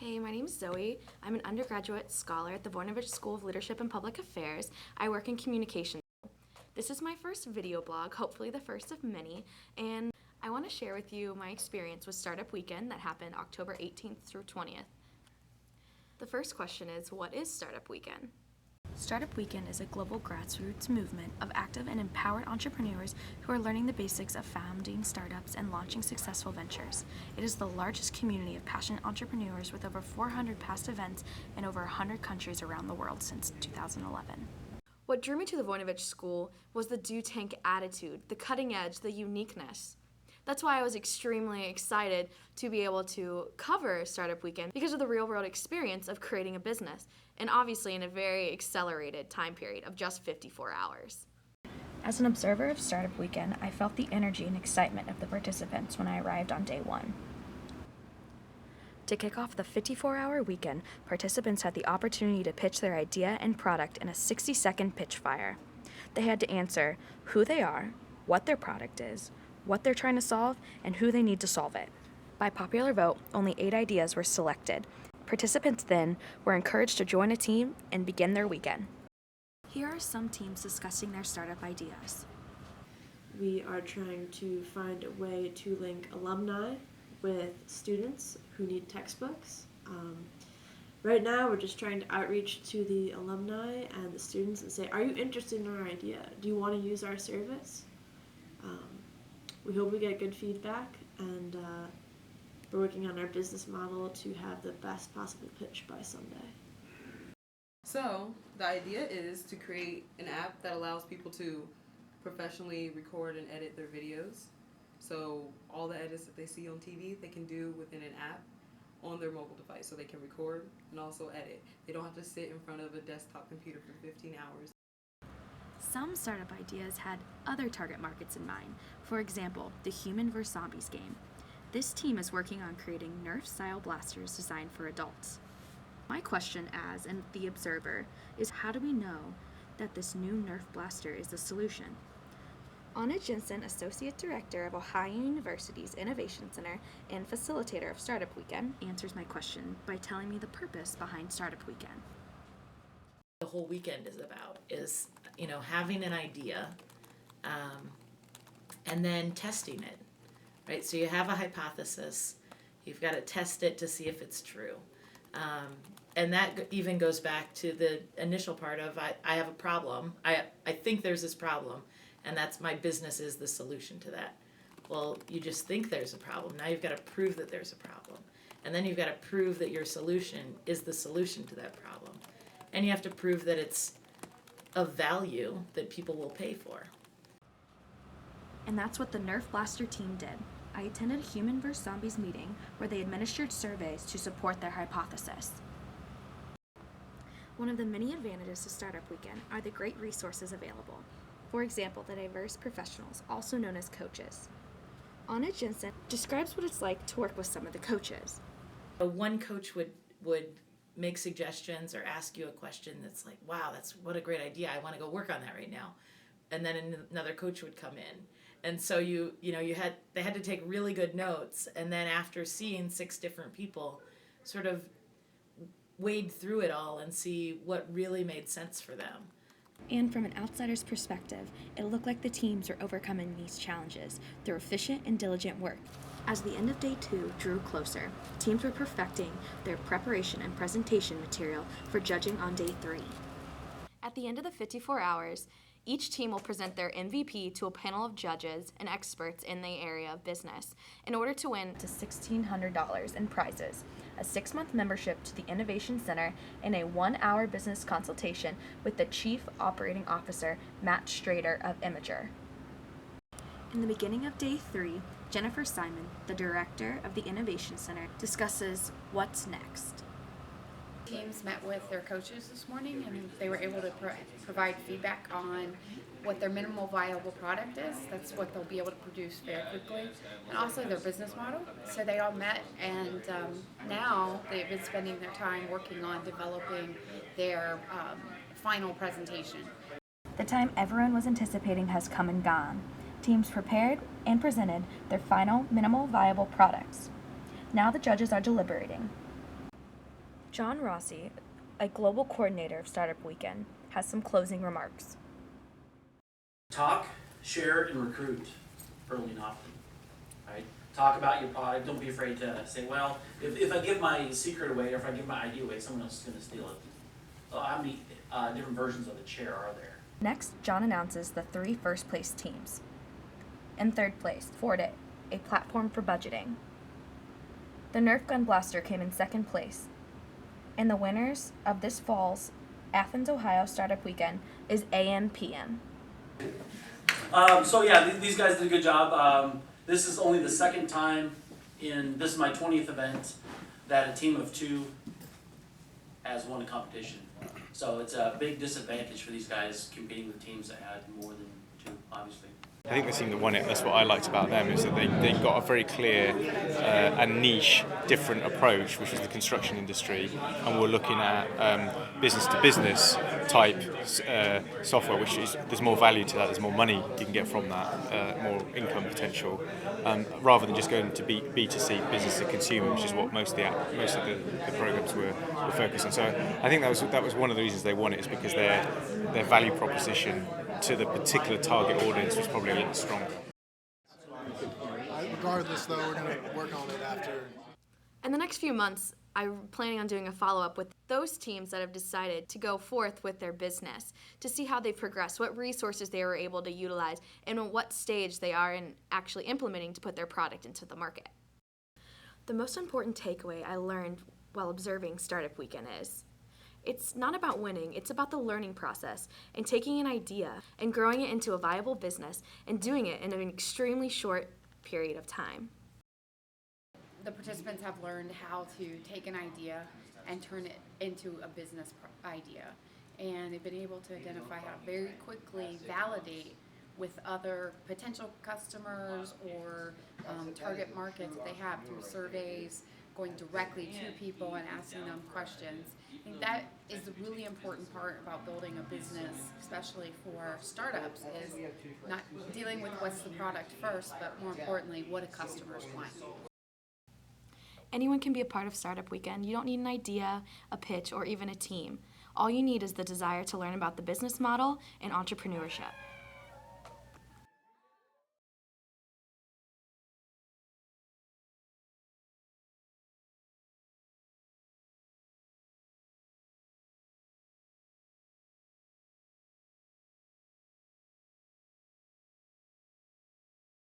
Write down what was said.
Hey, my name is Zoe. I'm an undergraduate scholar at the Voinovich School of Leadership and Public Affairs. I work in communications. This is my first video blog, hopefully the first of many, and I want to share with you my experience with Startup Weekend that happened October 18th through 20th. The first question is, what is Startup Weekend? Startup Weekend is a global grassroots movement of active and empowered entrepreneurs who are learning the basics of founding startups and launching successful ventures. It is the largest community of passionate entrepreneurs with over 400 past events in over 100 countries around the world since 2011. What drew me to the Voinovich School was the do-tank attitude, the cutting edge, the uniqueness. That's why I was extremely excited to be able to cover Startup Weekend because of the real-world experience of creating a business, and obviously in a very accelerated time period of just 54 hours. As an observer of Startup Weekend, I felt the energy and excitement of the participants when I arrived on day one. To kick off the 54-hour weekend, participants had the opportunity to pitch their idea and product in a 60-second pitch fire. They had to answer who they are, what their product is, what they're trying to solve, and who they need to solve it. By popular vote, only 8 ideas were selected. Participants then were encouraged to join a team and begin their weekend. Here are some teams discussing their startup ideas. We are trying to find a way to link alumni with students who need textbooks. Right now, we're just trying to outreach to the alumni and the students and say, are you interested in our idea? Do you want to use our service? We hope we get good feedback, and we're working on our business model to have the best possible pitch by Sunday. So the idea is to create an app that allows people to professionally record and edit their videos. So all the edits that they see on TV, they can do within an app on their mobile device. So they can record and also edit. They don't have to sit in front of a desktop computer for 15 hours. Some startup ideas had other target markets in mind. For example, the Human vs. Zombies game. This team is working on creating Nerf-style blasters designed for adults. My question as the observer is, how do we know that this new Nerf blaster is the solution? Anna Jensen, Associate Director of Ohio University's Innovation Center and facilitator of Startup Weekend, answers my question by telling me the purpose behind Startup Weekend. The whole weekend is about is having an idea and then testing it, right? So you have a hypothesis, you've got to test it to see if it's true, and that even goes back to the initial part of I have a problem, I think there's this problem, and that's my business is the solution to that. Well, you just think there's a problem. Now you've got to prove that there's a problem, and then you've got to prove that your solution is the solution to that problem. And you have to prove that it's of value that people will pay for. And that's what the Nerf Blaster team did. I attended a Human vs. Zombies meeting where they administered surveys to support their hypothesis. One of the many advantages to Startup Weekend are the great resources available. For example, the diverse professionals, also known as coaches. Anna Jensen describes what it's like to work with some of the coaches. One coach would make suggestions or ask you a question that's like, wow, what a great idea. I want to go work on that right now. And then another coach would come in. And so they had to take really good notes. And then after seeing 6 different people, sort of wade through it all and see what really made sense for them. And from an outsider's perspective, it looked like the teams were overcoming these challenges through efficient and diligent work. As the end of day 2 drew closer, teams were perfecting their preparation and presentation material for judging on day 3. At the end of the 54 hours, each team will present their MVP to a panel of judges and experts in the area of business in order to win to $1,600 in prizes, a 6-month membership to the Innovation Center, and a 1-hour business consultation with the Chief Operating Officer, Matt Strader of Imager. In the beginning of day 3, Jennifer Simon, the director of the Innovation Center, discusses what's next. Teams met with their coaches this morning, and they were able to provide feedback on what their minimal viable product is. That's what they'll be able to produce very quickly, and also their business model. So they all met, and now they've been spending their time working on developing their final presentation. The time everyone was anticipating has come and gone. Teams prepared and presented their final minimal viable products. Now the judges are deliberating. John Rossi, a global coordinator of Startup Weekend, has some closing remarks. Talk, share, and recruit early and often, right? Talk about your product. Don't be afraid to say, well, if I give my secret away or if I give my idea away, someone else is going to steal it. So how many different versions of the chair are there? Next, John announces the 3 first-place teams. In third place, Ford It, a platform for budgeting. The Nerf Gun Blaster came in second place. And the winners of this fall's Athens, Ohio Startup Weekend is AMPM. These guys did a good job. This is only the second time this is my 20th event that a team of 2 has won a competition. So it's a big disadvantage for these guys competing with teams that had more than 2, obviously. I think the team that won it, that's what I liked about them, is that they got a very clear and niche, different approach, which is the construction industry, and we're looking at business-to-business type software, which is, there's more value to that, there's more money you can get from that, more income potential, rather than just going to B2C, business to consumer, which is what most of the programs were focused on. So I think that was one of the reasons they won it, is because their value proposition to the particular target audience was probably a little stronger. Regardless, though, we're going to work on it after. In the next few months, I'm planning on doing a follow-up with those teams that have decided to go forth with their business to see how they've progressed, what resources they were able to utilize, and at what stage they are in actually implementing to put their product into the market. The most important takeaway I learned while observing Startup Weekend is, it's not about winning, it's about the learning process and taking an idea and growing it into a viable business and doing it in an extremely short period of time. The participants have learned how to take an idea and turn it into a business idea. And they've been able to identify how to very quickly validate with other potential customers or target markets that they have through surveys, going directly to people and asking them questions. I think that is the really important part about building a business, especially for startups, is not dealing with what's the product first, but more importantly, what do customers want. Anyone can be a part of Startup Weekend. You don't need an idea, a pitch, or even a team. All you need is the desire to learn about the business model and entrepreneurship.